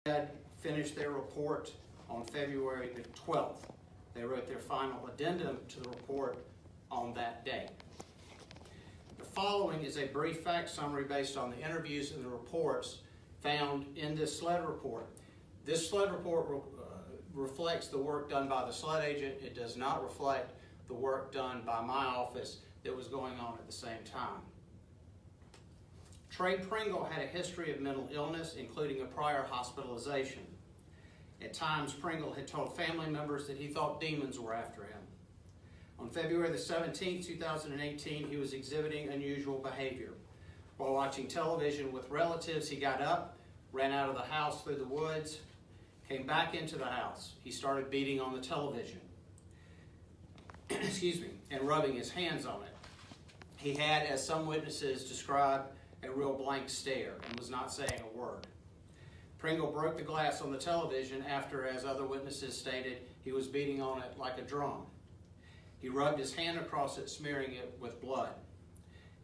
SLED finished their report on February the 12th. They wrote their final addendum to the report on that day. The following is a brief fact summary based on the interviews and the reports found in this SLED report. This SLED report reflects the work done by the SLED agent. It does not reflect the work done by my office that was going on at the same time. Trey Pringle had a history of mental illness, including a prior hospitalization. At times, Pringle had told family members that he thought demons were after him. On February the 17th, 2018, he was exhibiting unusual behavior. While watching television with relatives, he got up, ran out of the house through the woods, came back into the house. He started beating on the television, and rubbing his hands on it. He had, as some witnesses described, a real blank stare and was not saying a word. Pringle broke the glass on the television after, as other witnesses stated, he was beating on it like a drum. He rubbed his hand across it, smearing it with blood.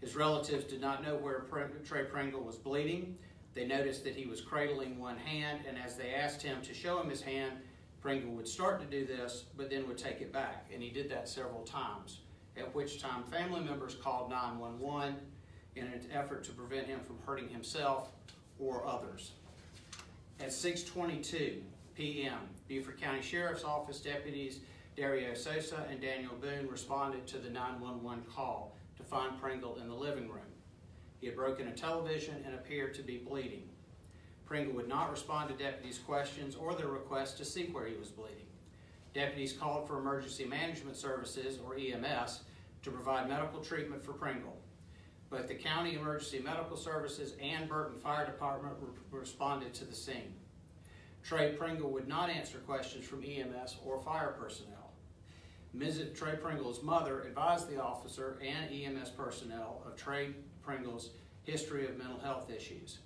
His relatives did not know where Trey Pringle was bleeding. They noticed that he was cradling one hand, and as they asked him to show him his hand, Pringle would start to do this, but then would take it back, and he did that several times, at which time family members called 911 in an effort to prevent him from hurting himself or others. At 6:22 p.m., Beaufort County Sheriff's Office deputies Dario Sosa and Daniel Boone responded to the 911 call to find Pringle in the living room. He had broken a television and appeared to be bleeding. Pringle would not respond to deputies' questions or their request to see where he was bleeding. Deputies called for Emergency Management Services, or EMS, to provide medical treatment for Pringle. Both the County Emergency Medical Services and Burton Fire Department responded to the scene. Trey Pringle would not answer questions from EMS or fire personnel. Mrs. Trey Pringle's mother advised the officer and EMS personnel of Trey Pringle's history of mental health issues.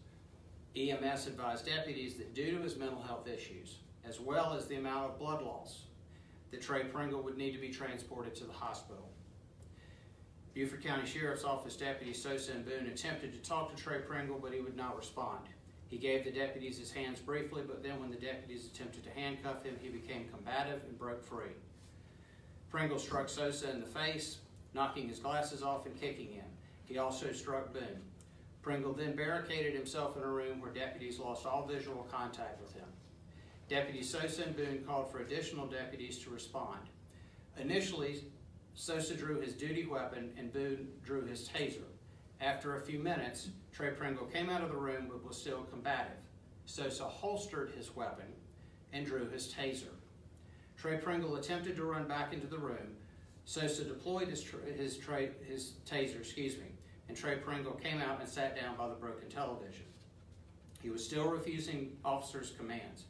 EMS advised deputies that due to his mental health issues, as well as the amount of blood loss, that Trey Pringle would need to be transported to the hospital. Beaufort County Sheriff's Office deputies Sosa and Boone attempted to talk to Trey Pringle, but he would not respond. He gave the deputies his hands briefly, but then when the deputies attempted to handcuff him, he became combative and broke free. Pringle struck Sosa in the face, knocking his glasses off and kicking him. He also struck Boone. Pringle then barricaded himself in a room where deputies lost all visual contact with him. Deputies Sosa and Boone called for additional deputies to respond. Initially, Sosa drew his duty weapon and Boone drew his taser. After a few minutes, Trey Pringle came out of the room but was still combative. Sosa holstered his weapon and drew his taser. Trey Pringle attempted to run back into the room. Sosa deployed his taser, and Trey Pringle came out and sat down by the broken television. He was still refusing officers' commands.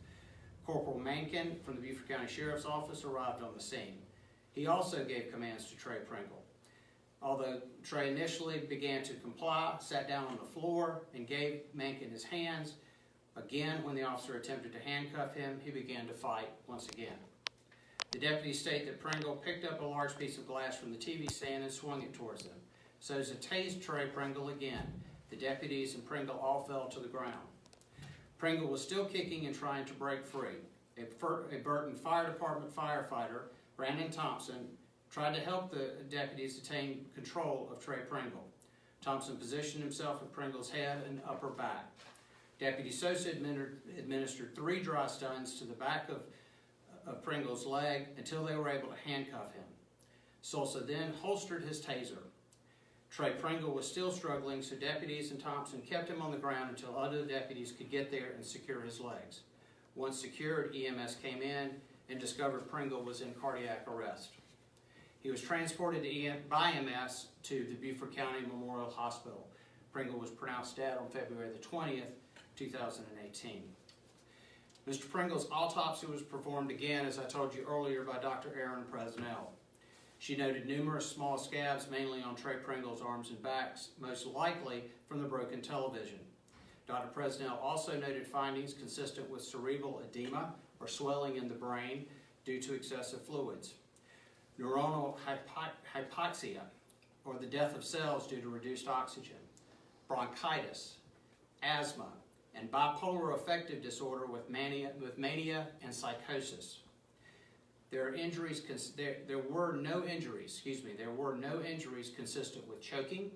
Corporal Mankin from the Beaufort County Sheriff's Office arrived on the scene. He also gave commands to Trey Pringle. Although Trey initially began to comply, sat down on the floor, and gave Mankin his hands, again, when the officer attempted to handcuff him, he began to fight once again. The deputies state that Pringle picked up a large piece of glass from the TV stand and swung it towards them. Sosa tased Trey Pringle again. The deputies and Pringle all fell to the ground. Pringle was still kicking and trying to break free. A Burton Fire Department firefighter, Brandon Thompson, tried to help the deputies attain control of Trey Pringle. Thompson positioned himself at Pringle's head and upper back. Deputy Sosa administered 3 dry stuns to the back of Pringle's leg until they were able to handcuff him. Sosa then holstered his taser. Trey Pringle was still struggling, so deputies and Thompson kept him on the ground until other deputies could get there and secure his legs. Once secured, EMS came in and discovered Pringle was in cardiac arrest. He was transported by EMS to the Beaufort County Memorial Hospital. Pringle was pronounced dead on February the 20th, 2018. Mr. Pringle's autopsy was performed again, as I told you earlier, by Dr. Erin Presnell. She noted numerous small scabs, mainly on Trey Pringle's arms and backs, most likely from the broken television. Dr. Presnell also noted findings consistent with cerebral edema, or swelling in the brain, due to excessive fluids, neuronal hypoxia, or the death of cells due to reduced oxygen, bronchitis, asthma, and bipolar affective disorder with mania and psychosis. There were no injuries consistent with choking.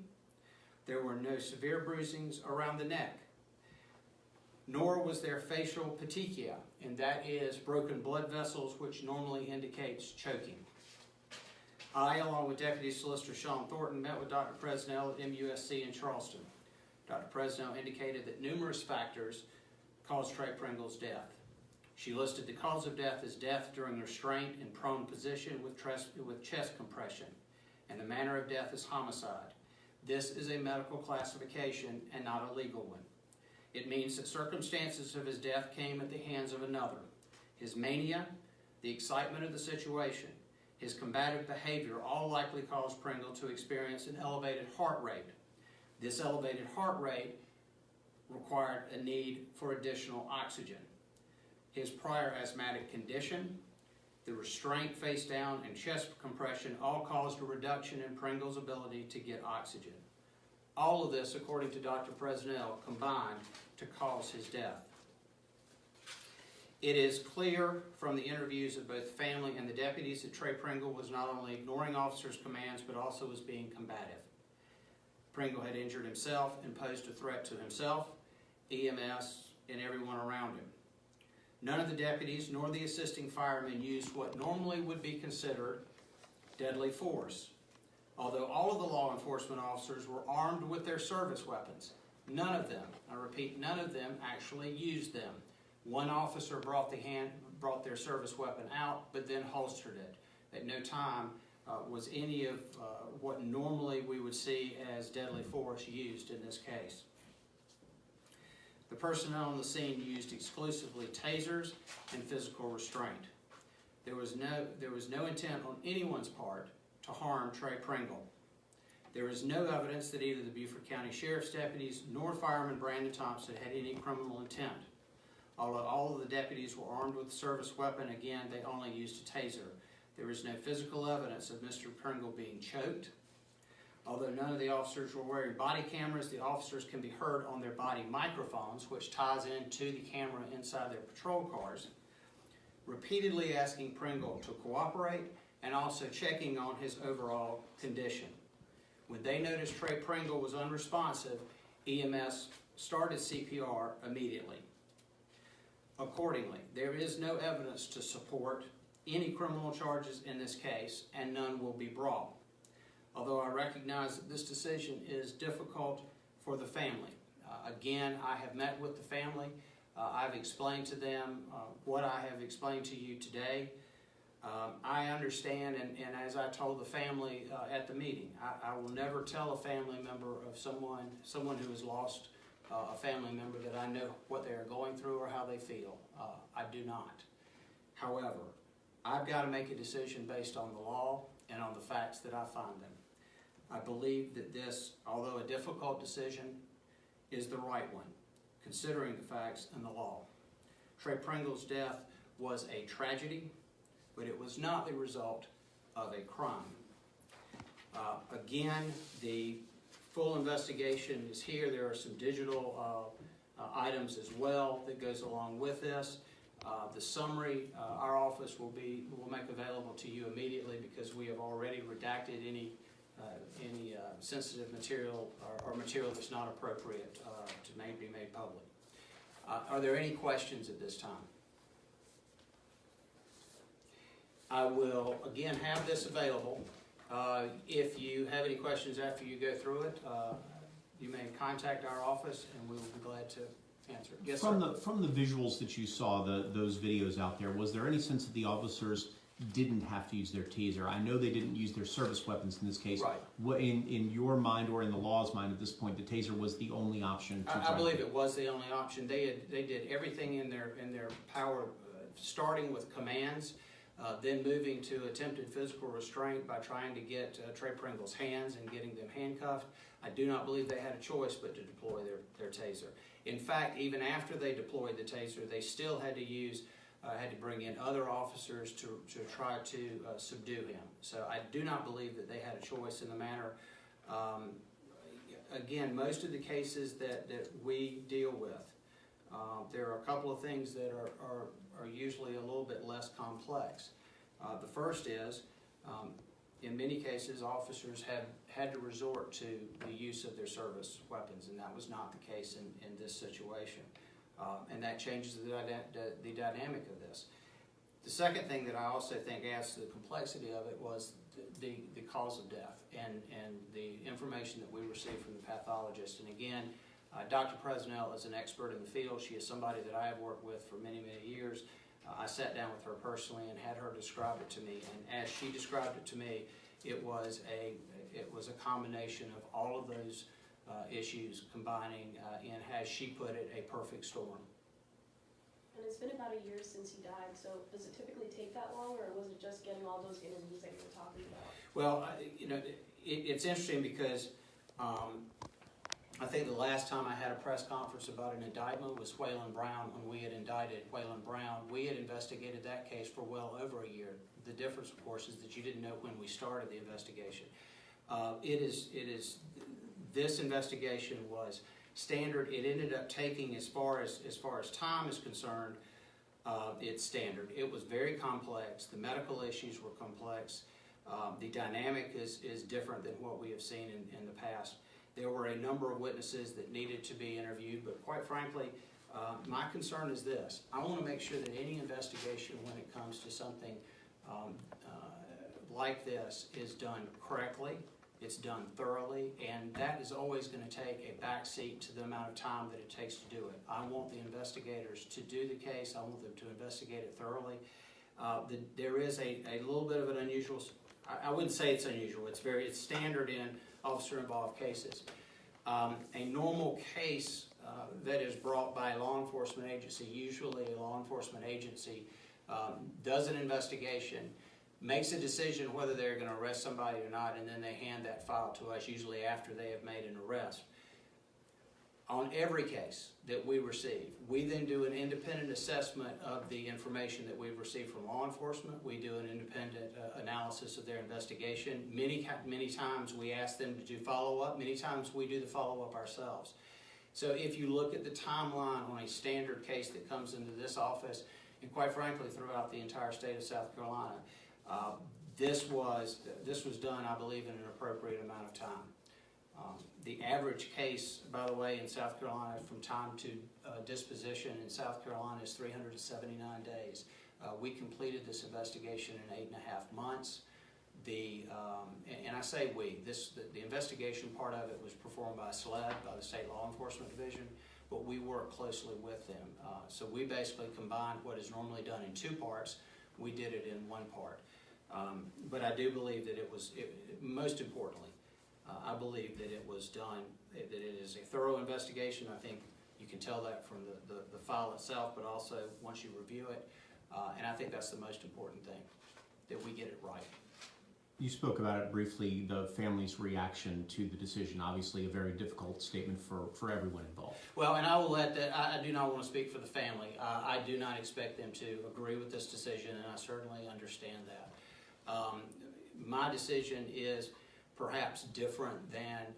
There were no severe bruisings around the neck, nor was there facial petechia, and that is broken blood vessels, which normally indicates choking. I, along with Deputy Solicitor Sean Thornton, met with Dr. Presnell at MUSC in Charleston. Dr. Presnell indicated that numerous factors caused Trey Pringle's death. She listed the cause of death as death during restraint in prone position with chest compression, and the manner of death is homicide. This is a medical classification and not a legal one. It means that circumstances of his death came at the hands of another. His mania, the excitement of the situation, his combative behavior all likely caused Pringle to experience an elevated heart rate. This elevated heart rate required a need for additional oxygen. His prior asthmatic condition, the restraint face down, and chest compression all caused a reduction in Pringle's ability to get oxygen. All of this, according to Dr. Presnell, combined to cause his death. It is clear from the interviews of both family and the deputies that Trey Pringle was not only ignoring officers' commands, but also was being combative. Pringle had injured himself and posed a threat to himself, EMS, and everyone around him. None of the deputies nor the assisting firemen used what normally would be considered deadly force. Although all of the law enforcement officers were armed with their service weapons, none of them, I repeat, none of them actually used them. One officer brought their service weapon out, but then holstered it. At no time was any of what normally we would see as deadly force used in this case. The personnel on the scene used exclusively tasers and physical restraint. There was no intent on anyone's part to harm Trey Pringle. There is no evidence that either the Beaufort County Sheriff's deputies nor Fireman Brandon Thompson had any criminal intent. Although all of the deputies were armed with a service weapon, again, they only used a taser. There is no physical evidence of Mr. Pringle being choked. Although none of the officers were wearing body cameras, the officers can be heard on their body microphones, which ties into the camera inside their patrol cars, repeatedly asking Pringle to cooperate and also checking on his overall condition. When they noticed Trey Pringle was unresponsive, EMS started CPR immediately. Accordingly, there is no evidence to support any criminal charges in this case, and none will be brought. Although I recognize that this decision is difficult for the family. Again, I have met with the family. I've explained to them what I have explained to you today. I understand, and as I told the family at the meeting, I will never tell a family member of someone who has lost a family member that I know what they are going through or how they feel. I do not. However, I've got to make a decision based on the law and on the facts that I find them. I believe that this, although a difficult decision, is the right one, considering the facts and the law. Trey Pringle's death was a tragedy, but it was not the result of a crime. Again, the full investigation is here. There are some digital items as well that goes along with this. The summary our office will make available to you immediately, because we have already redacted any sensitive material or material that's not appropriate to be made public. Are there any questions at this time? I will again have this available. If you have any questions after you go through it, you may contact our office and we will be glad to answer. Yes, sir. From the visuals that you saw, those videos out there, was there any sense that the officers didn't have to use their taser? I know they didn't use their service weapons in this case. Right. What, in your mind or in the law's mind at this point, the taser was the only option? I believe it was the only option. They did everything in their power, starting with commands, then moving to attempted physical restraint by trying to get Trey Pringle's hands and getting them handcuffed. I do not believe they had a choice but to deploy their taser. In fact, even after they deployed the taser, they still had to bring in other officers to try to subdue him. So I do not believe that they had a choice in the matter. Again, most of the cases that we deal with, There are a couple of things that are usually a little bit less complex. The first is, in many cases, officers have had to resort to the use of their service weapons, and that was not the case in this situation. And that changes the dynamic of this. The second thing that I also think adds to the complexity of it was the cause of death and the information that we received from the pathologist. And again, Dr. Presnell is an expert in the field. She is somebody that I have worked with for many, many years. I sat down with her personally and had her describe it to me. And as she described it to me, it was a combination of all of those issues combining in, as she put it, a perfect storm. And it's been about a year since he died, so does it typically take that long, or was it just getting all those interviews that you were talking about? Well, it's interesting because I think the last time I had a press conference about an indictment was Waylon Brown. When we had indicted Waylon Brown, we had investigated that case for well over a year. The difference, of course, is that you didn't know when we started the investigation. This investigation was standard. It ended up taking, as far as time is concerned, it's standard. It was very complex. The medical issues were complex. The dynamic is different than what we have seen in the past. There were a number of witnesses that needed to be interviewed, but quite frankly, my concern is this. I want to make sure that any investigation, when it comes to something like this, is done correctly, it's done thoroughly, and that is always going to take a backseat to the amount of time that it takes to do it. I want the investigators to do the case. I want them to investigate it thoroughly. There is a little bit of an unusual, I wouldn't say it's unusual, it's standard in officer-involved cases. A normal case that is brought by a law enforcement agency, usually a law enforcement agency, does an investigation, makes a decision whether they're going to arrest somebody or not, and then they hand that file to us, usually after they have made an arrest. On every case that we receive, we then do an independent assessment of the information that we've received from law enforcement. We do an independent analysis of their investigation. Many times we ask them to do follow-up. Many times we do the follow-up ourselves. So if you look at the timeline on a standard case that comes into this office, and quite frankly throughout the entire state of South Carolina, this was done, I believe, in an appropriate amount of time. The average case, by the way, in South Carolina from time to disposition in South Carolina is 379 days. We completed this investigation in 8.5 months. And I say we, the investigation part of it was performed by SLED, by the State Law Enforcement Division, but we worked closely with them. So we basically combined what is normally done in 2 parts. We did it in 1 part. But I do believe that most importantly, I believe that it was done, that it is a thorough investigation. I think you can tell that from the file itself, but also once you review it. And I think that's the most important thing, that we get it right. You spoke about it briefly, the family's reaction to the decision. Obviously a very difficult statement for everyone involved. Well, and I will let that, I do not want to speak for the family. I do not expect them to agree with this decision, and I certainly understand that. My decision is perhaps different than,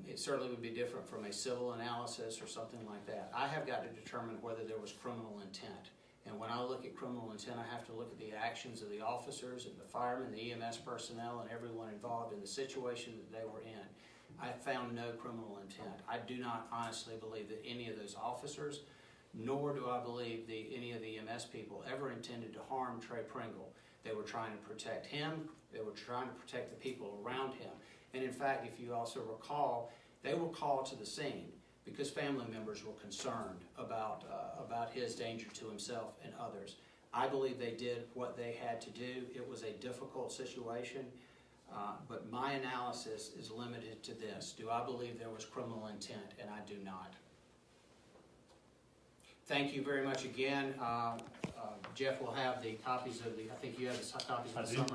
it certainly would be different from a civil analysis or something like that. I have got to determine whether there was criminal intent. And when I look at criminal intent, I have to look at the actions of the officers and the firemen, the EMS personnel, and everyone involved in the situation that they were in. I found no criminal intent. I do not honestly believe that any of those officers, nor do I believe any of the EMS people ever intended to harm Trey Pringle. They were trying to protect him. They were trying to protect the people around him. And in fact, if you also recall, they were called to the scene because family members were concerned about his danger to himself and others. I believe they did what they had to do. It was a difficult situation, but my analysis is limited to this. Do I believe there was criminal intent? And I do not. Thank you very much again. Jeff will have the copies of I think you have the copies of the summary.